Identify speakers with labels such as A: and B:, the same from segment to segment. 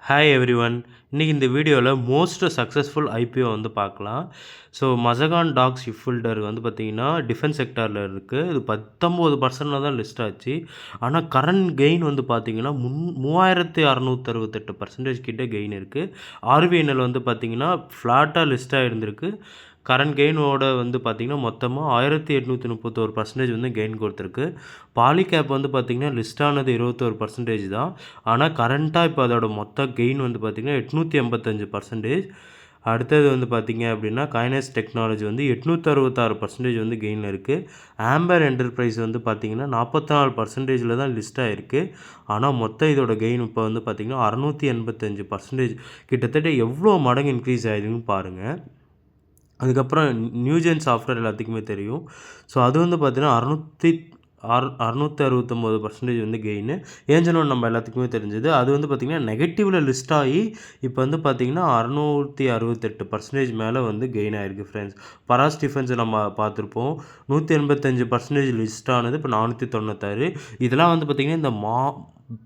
A: Hi everyone. இன்றைக்கி இந்த வீடியோவில் மோஸ்ட் சக்ஸஸ்ஃபுல் ஐபிஓ வந்து பார்க்கலாம். ஸோ மசகான் டாக் ஷிப்பில்டர் வந்து பார்த்திங்கன்னா டிஃபென்ஸ் செக்டாரில் இருக்குது. இது 19% தான் லிஸ்ட் ஆச்சு. ஆனால் கரண்ட் கெயின் வந்து பார்த்திங்கன்னா 3668% கிட்ட கெயின் இருக்குது. ஆர்விஎன்எல் வந்து பார்த்திங்கன்னா ஃப்ளாட்டாக லிஸ்ட்டாக இருந்திருக்கு. கரண்ட் கெயினோட வந்து பார்த்திங்கன்னா மொத்தமாக 1831% வந்து கெயின் கொடுத்துருக்கு. பாலிகேப் வந்து பார்த்திங்கன்னா லிஸ்ட் ஆனது 21% தான். ஆனால் கரண்ட்டாக இப்போ அதோட மொத்த கெயின் வந்து பார்த்திங்கன்னா 885%. அடுத்தது வந்து பார்த்திங்க அப்படின்னா கைனஸ் டெக்னாலஜி வந்து 866% வந்து கெயினில் இருக்குது. ஆம்பர் என்டர்பிரைஸ் வந்து பார்த்திங்கன்னா 44% தான் லிஸ்ட் ஆகிருக்கு. ஆனால் மொத்த இதோட கெயின் இப்போ வந்து பார்த்திங்கன்னா 685%. கிட்டத்தட்ட எவ்வளோ மடங்கு இன்க்ரீஸ் ஆகிருக்குன்னு பாருங்கள். அதுக்கப்புறம் நியூஜென் சாஃப்ட்வேர் எல்லாத்துக்குமே தெரியும். ஸோ அது வந்து பார்த்திங்கன்னா 669% வந்து கெயின். ஏஞ்சலோன் நம்ம எல்லாத்துக்குமே தெரிஞ்சது. அது வந்து பார்த்திங்கன்னா நெகட்டிவில் லிஸ்ட் ஆகி இப்போ வந்து பார்த்திங்கன்னா 668% மேலே வந்து கெயின் ஆகிருக்கு ஃப்ரெண்ட்ஸ். பராஸ் டிஃபென்ஸ் நம்ம பார்த்துருப்போம். 185% லிஸ்ட் ஆனது இப்போ 496. இதெல்லாம் வந்து பார்த்திங்கன்னா இந்த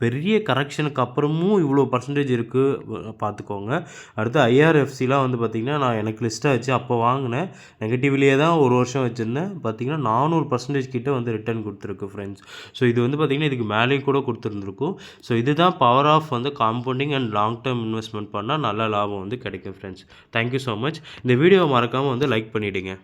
A: பெரிய கரெக்ஷனுக்கு அப்புறமும் இவ்வளோ பர்சன்டேஜ் இருக்குது பார்த்துக்கோங்க. அடுத்து ஐஆர்எஃப்சிலாம் வந்து பார்த்திங்கன்னா நான் எனக்கு லிஸ்ட் ஆச்சு. அப்போ வாங்கினேன். நெகட்டிவ்லேயே தான் ஒரு வருஷம் வச்சுருந்தேன். பார்த்திங்கன்னா 400% கிட்ட வந்து ரிட்டர்ன் கொடுத்துருக்கு ஃப்ரெண்ட்ஸ். ஸோ இது வந்து பார்த்திங்கன்னா இதுக்கு மேலேயும் கூட கொடுத்துருந்துருக்கும். ஸோ இதுதான் பவர் ஆஃப் வந்து compounding and long term investment பண்ணால் நல்ல லாபம் வந்து கிடைக்கும் ஃப்ரெண்ட்ஸ். Thank you so much. இந்த வீடியோவை மறக்காமல் வந்து லைக் பண்ணிவிடுங்க.